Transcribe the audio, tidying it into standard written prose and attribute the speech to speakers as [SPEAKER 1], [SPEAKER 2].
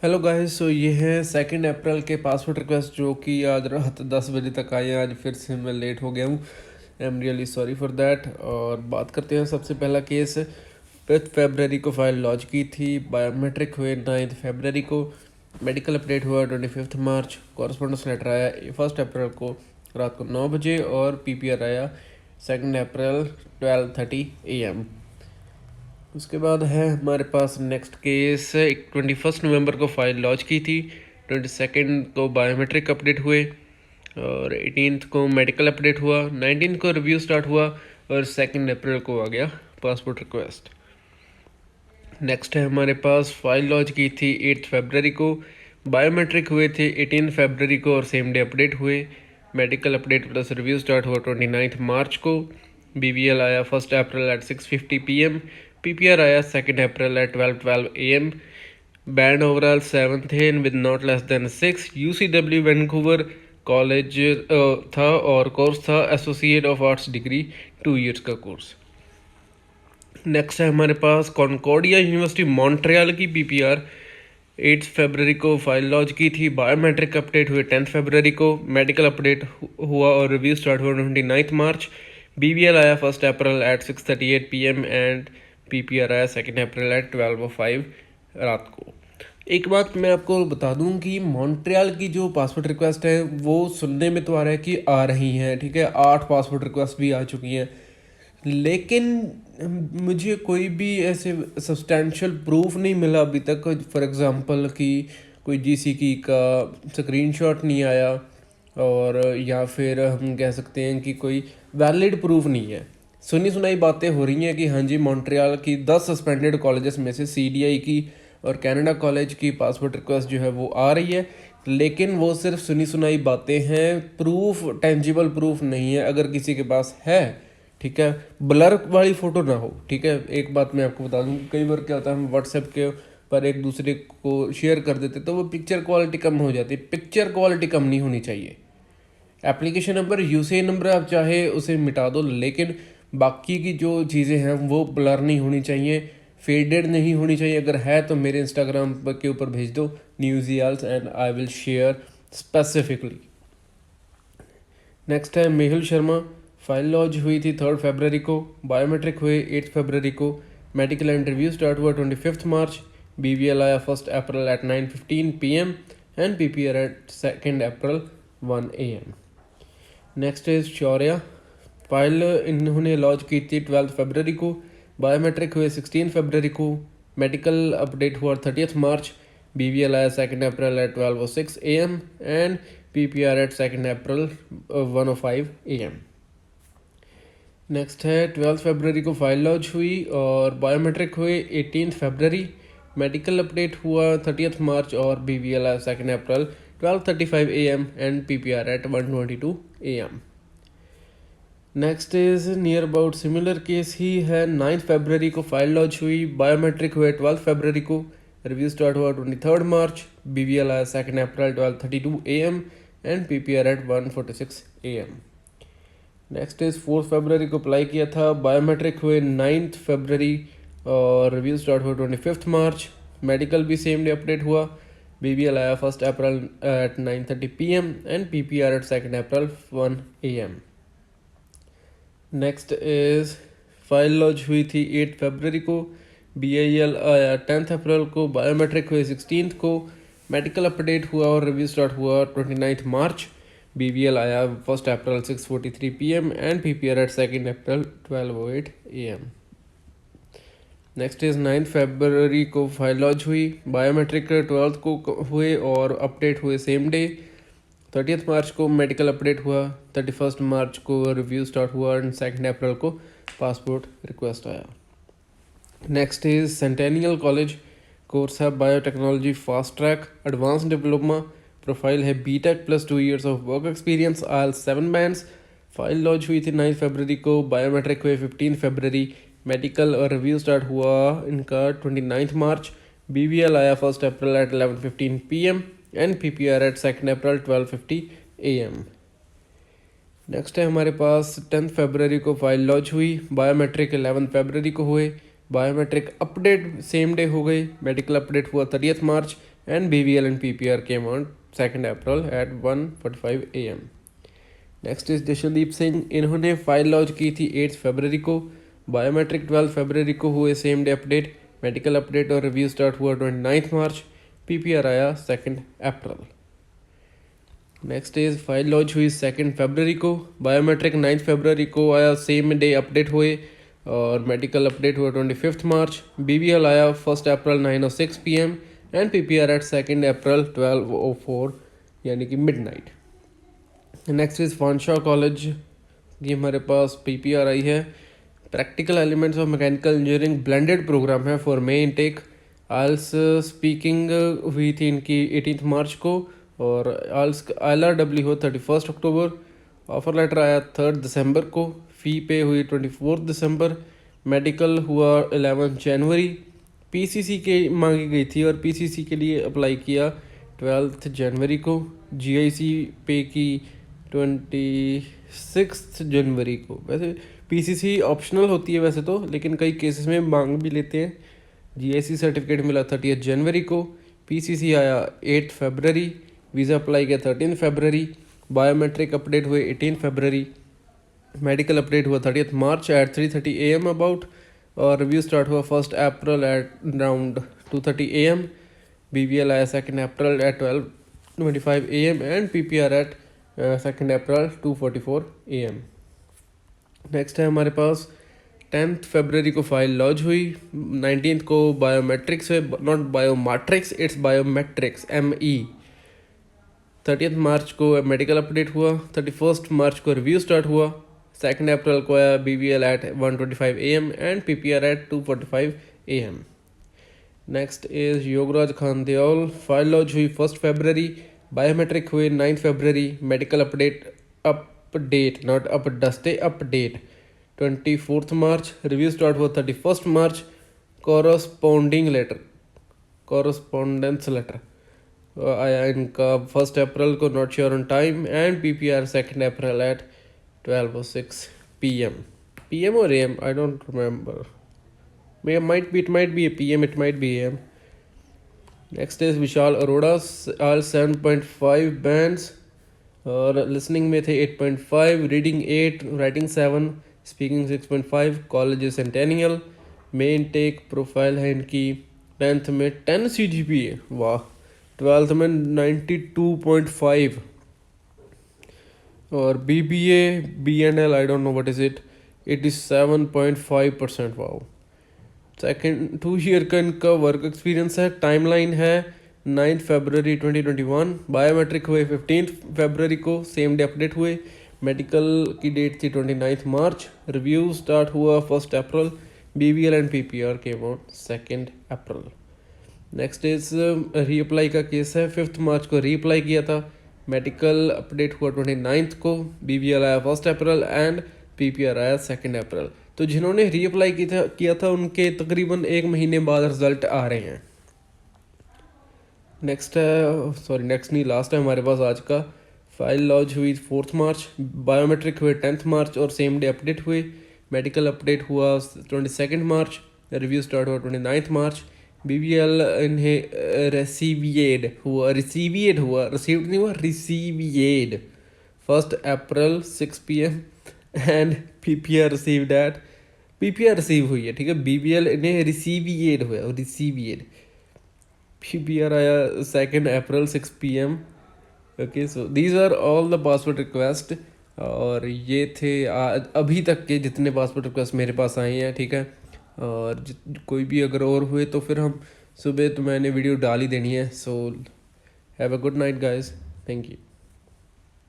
[SPEAKER 1] Hello guys, सो ये है 2 अप्रैल के पासपोर्ट रिक्वेस्ट जो कि आज रात 10 बजे तक आए हैं। आज फिर से मैं लेट हो गया हूँ। I am really sorry for that. और बात करते हैं सबसे पहला केस। 5 फरवरी को फाइल लॉन्च की थी, बायोमेट्रिक हुए 9 फरवरी को, मेडिकल अपडेट हुआ 25 मार्च, कॉरस्पॉन्डेंस लेटर आया 1 अप्रैल को रात को 9 बजे, और पीपीआर आया 2 अप्रैल 12:30 AM। उसके बाद है हमारे पास नेक्स्ट केस। 21 नवंबर को फाइल लॉन्च की थी, 22 को बायोमेट्रिक अपडेट हुए, और 18 को मेडिकल अपडेट हुआ, 19 को रिव्यू स्टार्ट हुआ, और 2 अप्रैल को आ गया पासपोर्ट रिक्वेस्ट। नेक्स्ट है हमारे पास फाइल लॉन्च की थी 8 फरवरी को, बायोमेट्रिक हुए थे 18 फरवरी को, और सेम डे अपडेट हुए। Medical update plus review start हुआ 29 मार्च को। BBL आया 1 अप्रैल at 6:50 PM। PPR आया 2 अप्रैल at 12:12 AM। Band overall 7th है with not less than 6। UCW Vancouver college था, और कोर्स था associate of arts degree, 2 years का कोर्स। नेक्स्ट है हमारे पास कॉन्कॉर्डिया यूनिवर्सिटी मॉन्ट्रियल की PPR 8 फरवरी को फाइल लॉन्च की थी, बायोमेट्रिक अपडेट हुए 10 फरवरी को, मेडिकल अपडेट हुआ और रिव्यू स्टार्ट हुआ 29 मार्च। BBL आया 1 April at 6:38 PM and PPR आया 2 अप्रैल at 12:05 रात को। एक बात मैं आपको बता दूं कि मॉन्ट्रियल की जो पासपोर्ट रिक्वेस्ट है वो सुनने में तो आ रहा है कि आ रही हैं, ठीक है, 8 पासपोर्ट रिक्वेस्ट भी आ चुकी हैं, लेकिन मुझे कोई भी ऐसे सब्सटेंशियल प्रूफ नहीं मिला अभी तक। फॉर एग्जांपल कि कोई जीसीकी का स्क्रीनशॉट नहीं आया, और या फिर हम कह सकते हैं कि कोई वैलिड प्रूफ नहीं है। सुनी सुनाई बातें हो रही हैं कि हाँ जी, मॉन्ट्रियल की 10 सस्पेंडेड कॉलेजेस में से CDI की और कनाडा कॉलेज की पासपोर्ट रिक्वेस्ट जो है वो आ रही है, लेकिन वो सिर्फ सुनी सुनाई बातें हैं, प्रूफ, टेंजिबल प्रूफ नहीं है। अगर किसी के पास है, ठीक है, ब्लर वाली फ़ोटो ना हो, ठीक है। एक बात मैं आपको बता दूं कि कई बार क्या होता है, हम व्हाट्सएप के पर एक दूसरे को शेयर कर देते तो वो पिक्चर क्वालिटी कम हो जाती है। पिक्चर क्वालिटी कम नहीं होनी चाहिए। एप्लीकेशन नंबर, यूसीआई नंबर आप चाहे उसे मिटा दो, लेकिन बाकी की जो चीज़ें हैं वो ब्लर नहीं होनी चाहिए, फेडेड नहीं होनी चाहिए। अगर है तो मेरे इंस्टाग्राम के ऊपर भेज दो न्यूज़ियाल्स and I will share specifically. Next है मेहुल शर्मा। फाइल लॉन्च हुई थी 3 फरवरी को, बायोमेट्रिक हुए 8 फरवरी को, मेडिकल इंटरव्यू स्टार्ट हुआ 25 मार्च। BBL आया 1 April at 9:15 PM and PPR at 2 April 1 AM। Next is Shaurya. File इन्होंने लॉन्च की थी 12 फरवरी को, बायोमेट्रिक हुए 16 फरवरी को, मेडिकल अपडेट हुआ 30 मार्च। BBL आया 2 अप्रैल at 12:06 AM and PPR at 2 April 1:05 AM। Next है 12 फरवरी को फाइल लॉन्च हुई और बायोमेट्रिक हुए 18 फरवरी, मेडिकल अपडेट हुआ 30 मार्च, और BBL आया 2 April 12:35 AM and PPR at 1:22 AM। Next is near about similar case ही है। 9 फरवरी को फाइल लॉन्च हुई, बायोमेट्रिक हुए 12 फरवरी को, रिव्यू स्टार्ट हुआ 23 मार्च। BBL आया 2 अप्रैल 12:32 AM and PPR at 1:46 AM। Next is 4 फरवरी को अप्लाई किया था, बायोमेट्रिक हुए 9 फरवरी, और रिव्यू स्टार्ट हुआ 25 मार्च। मेडिकल भी सेम डे अपडेट हुआ। BBL आया 1 April at 9:30 PM and PPR at 2 April 1 AM। Next is file launch हुई थी 8 फरवरी को, BIL आया 10 अप्रैल को, बायोमेट्रिक हुए 16 को, मेडिकल अपडेट हुआ और रिव्यू स्टार्ट हुआ 29 मार्च। BBL आया 1 अप्रैल 6:43 PM and PPR at 2 April 12:08 AM। Next is 9 फरवरी को फाइल लॉन्च हुई, बायोमेट्रिक 12 को हुए और अपडेट हुए सेम डे। 30 मार्च को मेडिकल अपडेट हुआ, 31 मार्च को रिव्यू स्टार्ट हुआ एंड 2 अप्रैल को पासपोर्ट रिक्वेस्ट आया। Next is Centennial College, course है biotechnology fast track advance diploma, profile है BTech plus 2 years of work experience, IELTS 7 bands. File launch हुई थी 9 फरवरी को, बायोमेट्रिक हुए 15 फरवरी, मेडिकल और रिव्यू स्टार्ट हुआ इनका 29 मार्च। BBL आया 1 April at 11:15 PM and PPR at 2 April 12:50 AM। Next है हमारे पास 10 फरवरी को फाइल लॉन्च हुई, बायोमेट्रिक 11 फरवरी को हुए, बायोमेट्रिक अपडेट सेम डे हो गई, मेडिकल अपडेट हुआ 30 मार्च and BVL and PPR came on 2nd April at 1:45 AM. Next is Jashandeep Singh, इन्होंने फाइल लॉन्च की थी 8 फरवरी को, बायोमेट्रिक 12 फरवरी को हुए same day update, medical update और रिव्यू स्टार्ट हुआ 29 मार्च, PPR आया 2 अप्रैल। नेक्स्ट इज फाइल लॉन्च हुई 2 फरवरी को, बायोमेट्रिक 9 फरवरी को आया, सेम डे अपडेट हुए और मेडिकल अपडेट हुआ 25 मार्च, BVL आया 1 April 9:06 PM and PPR at 2 April 12:04 यानी कि midnight. Next is Fanshawe college, ये हमारे पास PPR आई है, practical elements of mechanical engineering blended program है for May intake. IELTS speaking हुई थी इनकी 18 मार्च को और आल्स ILRW हो 31 अक्टूबर। ऑफर लेटर आया 3 दिसंबर को, फ़ी पे हुई 24 दिसंबर, मेडिकल हुआ 11 जनवरी, PCC के मांगी गई थी और PCC के लिए अप्लाई किया 12 जनवरी को, GIC पे की 26 जनवरी को। वैसे PCC ऑप्शनल होती है वैसे तो, लेकिन कई केसेस में मांग भी लेते हैं। GIC सर्टिफिकेट मिला 30 जनवरी को, PCC आया 8 फरवरी, वीज़ा अप्लाई किया 13 फरवरी, बायोमेट्रिक अपडेट हुए 18 फरवरी, मेडिकल अपडेट हुआ 30 मार्च एट 3:30 AM अबाउट और रिव्यू स्टार्ट हुआ 1 April at around 2:30 AM, BVL आया 2 April at 12:25 AM and PPR at 2 April 2:44 AM। Next है हमारे पास 10 फरवरी को फाइल लॉन्च हुई, 19 को बायोमेट्रिक्स है, not biometrics, it's biometrics ME। 30 मार्च को मेडिकल अपडेट हुआ, 31 मार्च को रिव्यू स्टार्ट हुआ, 2 अप्रैल को आया BVL at 1:25 AM and PPR at 2:45 AM। Next is Yograj Khan Deol, file launch हुई 1 फरवरी, बायोमेट्रिक हुए 9 फरवरी, मेडिकल अपडेट नॉट अपडस्टे अपडेट 24 मार्च, रिव्यू स्टार्ट हुआ 31 मार्च, कॉरस्पॉन्डेंस लेटर आया इनका 1 अप्रैल को, not sure on time and PPR 2 April at 12:06 PM or AM, I don't remember. It might be a PM, it might be AM. Next is Vishal Arora, all 7.5 bands और listening में थे 8.5, reading 8, writing 7, speaking 6.5, college centennial, main take profile है इनकी 10th में 10 CGPA, वाह, 12th में 92.5 और BBA BNL I don't know what is it, 87.5%, wow. Second 2 year का इनका वर्क एक्सपीरियंस है। टाइमलाइन है 9 फरवरी 2021, बायोमेट्रिक हुए 15 फरवरी को, सेम डे अपडेट हुए, मेडिकल की डेट थी 29 मार्च, रिव्यू स्टार्ट हुआ 1 अप्रैल, BVL and PPR came on 2 April. Next is reapply का केस है, 5 मार्च को रीअप्लाई किया था, मेडिकल अपडेट हुआ 29 को, BVL आया 1 अप्रैल एंड PPR आया 2 अप्रैल। तो जिन्होंने रीअप्लाई किया था उनके तकरीबन 1 महीने बाद रिजल्ट आ रहे हैं। नेक्स्ट नहीं, लास्ट है हमारे पास आज का। फाइल लॉन्च हुई 4 मार्च, बायोमेट्रिक हुए 10 मार्च और सेम डे अपडेट हुए, मेडिकल अपडेट हुआ 22 मार्च, रिव्यू स्टार्ट हुआ 29 मार्च, BVL इन्हें रिसीविएड हुआ 1 April 6 PM and PPR received at PPR receive हुई है, ठीक है, BVL इन्हें रिसीविएड हुआ, PPR आया 2 April 6 PM। Okay, so these are all the passport request और ये थे अभी तक के जितने पासपोर्ट रिक्वेस्ट मेरे पास आए हैं, ठीक है। और कोई भी अगर और हुए तो फिर हम सुबह तो मैंने वीडियो डाल ही देनी है। So have a good night guys, thank you.